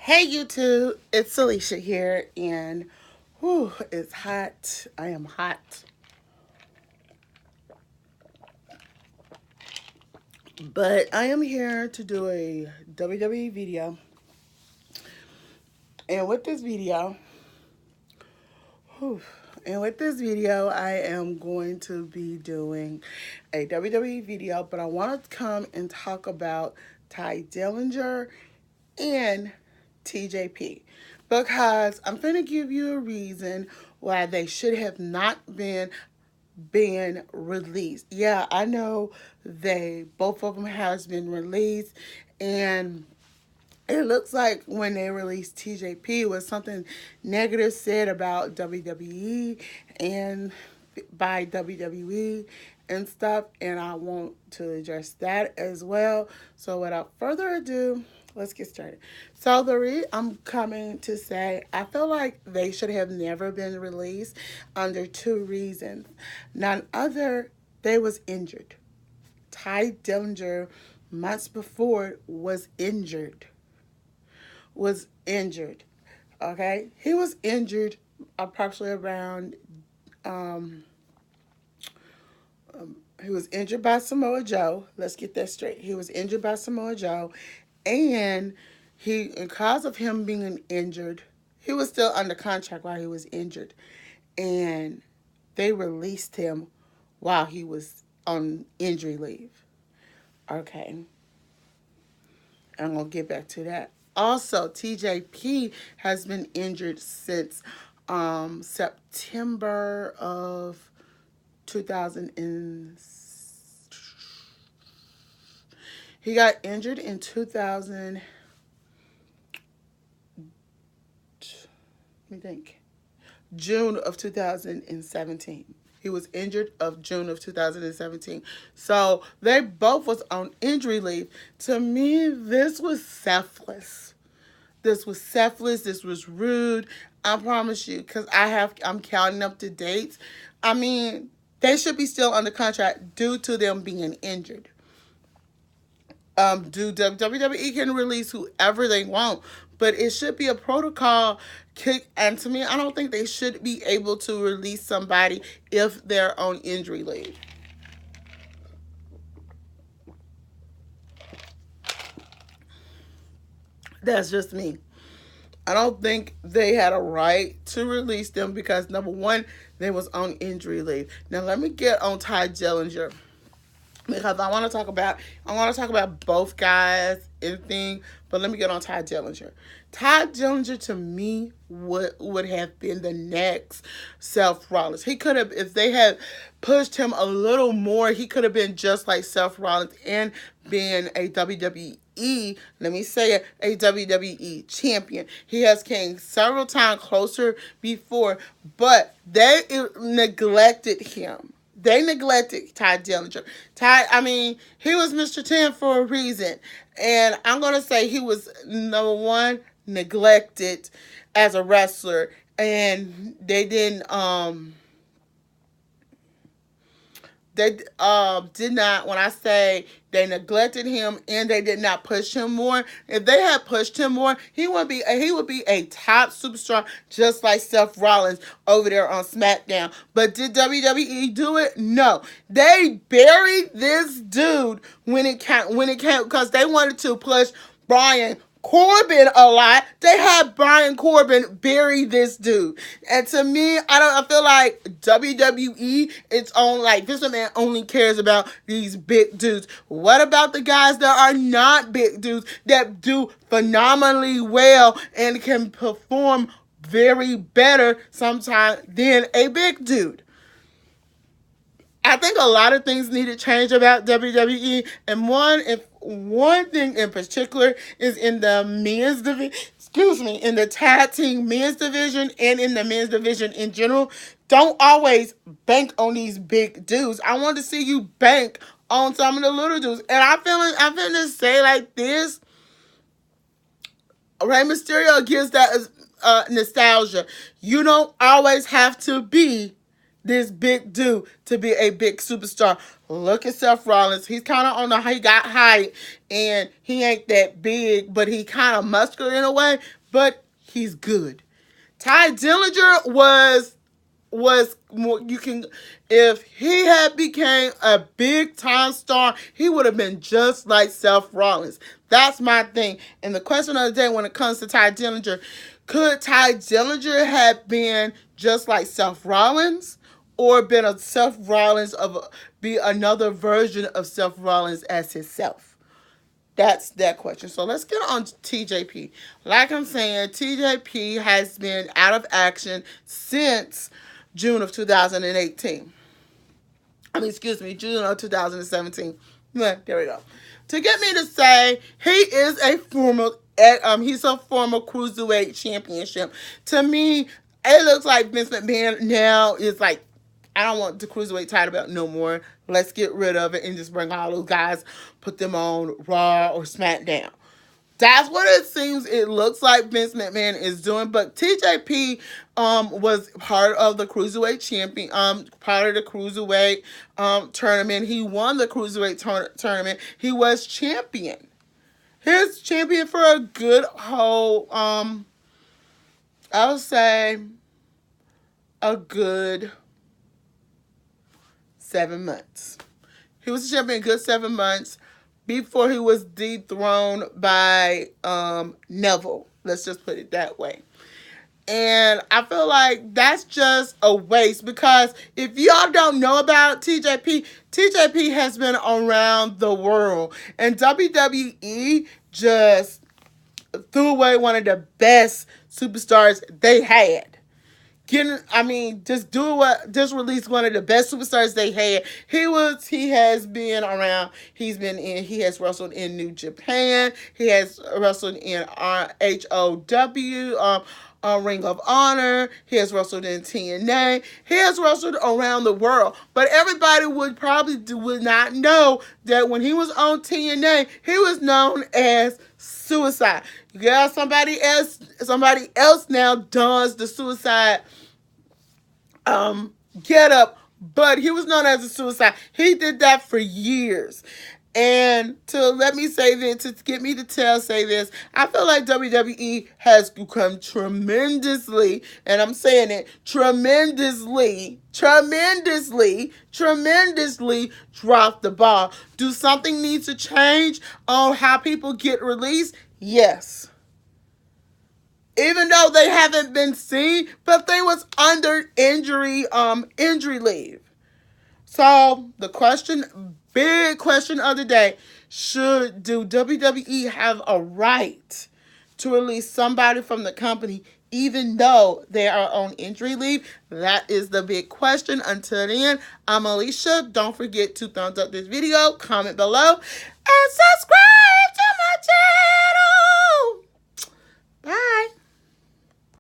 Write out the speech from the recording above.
Hey YouTube, it's Alicia here, and whew, it's hot. I am hot, but I am here to do a WWE video. And with this video, whew, I am going to be doing a WWE video, but I want to come and talk about Ty Dillinger and TJP because I'm going to give you a reason why they should have not been released. Yeah, I know they both of them has been released, and it looks like when they released TJP was something negative said about WWE and by WWE and stuff, and I want to address that as well. So without further ado, let's get started. So I'm coming to say I feel like they should have never been released under two reasons. None other, they was injured. Ty Dillinger months before was injured. Okay, he was injured approximately around. Um, he was injured by Samoa Joe. Let's get that straight. He was injured by Samoa Joe, and because of him being injured, he was still under contract while he was injured, and they released him while he was on injury leave. Okay, I'm gonna get back to that. Also, TJP has been injured since September of 2000 and he got injured in 2000. Let me think. June of 2017. He was injured of June of 2017. So they both was on injury leave. To me, this was selfless. This was selfless. This was rude. I promise you, because I'm counting up the dates. I mean, they should be still under contract due to them being injured. WWE can release whoever they want, but it should be a protocol. And to me, I don't think they should be able to release somebody if they're on injury leave. That's just me. I don't think they had a right to release them because number one, they was on injury leave. Now let me get on Ty Dillinger because I want to talk about both guys and thing, but let me get on Ty Dillinger. Ty Dillinger to me would have been the next Seth Rollins. He could have, if they had pushed him a little more, he could have been just like Seth Rollins and been a WWE, let me say it, a WWE champion. He has came several times closer before, but they neglected him. They neglected Ty Dillinger. He was Mr. 10 for a reason. And I'm going to say he was, number one, neglected as a wrestler. And they did not, when I say they neglected him and they did not push him more, if they had pushed him more, he would be a top superstar just like Seth Rollins over there on SmackDown. But did WWE do it? No. They buried this dude when it came because they wanted to push Brian Corbin a lot. They had Brian Corbin bury this dude. And to me, I feel like WWE, it's on like this man only cares about these big dudes. What about the guys that are not big dudes that do phenomenally well and can perform very better sometimes than a big dude? I think a lot of things need to change about WWE, and one thing in particular is in the men's division. Excuse me, in the tag team men's division and in the men's division in general. Don't always bank on these big dudes. I want to see you bank on some of the little dudes, and I'm feeling to say like this. Rey Mysterio gives that nostalgia. You don't always have to be this big dude to be a big superstar. Look at Seth Rollins. He's kind of on the, he got height, and he ain't that big, but he kind of muscular in a way, but he's good. Ty Dillinger was more, you can, if he had became a big time star, he would have been just like Seth Rollins. That's my thing. And the question of the day when it comes to Ty Dillinger, could Ty Dillinger have been just like Seth Rollins, or been a Seth Rollins be another version of Seth Rollins as himself? That's that question. So let's get on to TJP. Like I'm saying, TJP has been out of action since June of 2018. June of 2017. There we go. To get me to say he is a former, he's a former cruiserweight championship. To me, it looks like Vince McMahon now is like, I don't want the cruiserweight title belt no more. Let's get rid of it and just bring all those guys, put them on Raw or SmackDown. That's what it seems it looks like Vince McMahon is doing. But TJP was part of the Cruiserweight champion, part of the Cruiserweight tournament. He won the Cruiserweight tournament. He was champion. He was champion for a good whole, I would say, a good 7 months. He was a champion a good 7 months before he was dethroned by Neville. Let's just put it that way. And I feel like that's just a waste, because if y'all don't know about TJP, TJP has been around the world. And WWE just threw away one of the best superstars they had. Just released one of the best superstars they had. He has been around. He has wrestled in New Japan. He has wrestled in HOW, Ring of Honor. He has wrestled in TNA. He has wrestled around the world. But everybody would not know that when he was on TNA, he was known as Suicide. Yeah, somebody else now does the Suicide get up, but he was known as a Suicide. He did that for years. And to get me to say this, I feel like WWE has become tremendously, and I'm saying it, tremendously dropped the ball. Do something need to change on how people get released? Yes. Even though they haven't been seen, but they was under injury leave. So the big question of the day, do WWE have a right to release somebody from the company even though they are on injury leave? That is the big question. Until then, I'm Alicia. Don't forget to thumbs up this video, comment below, and subscribe.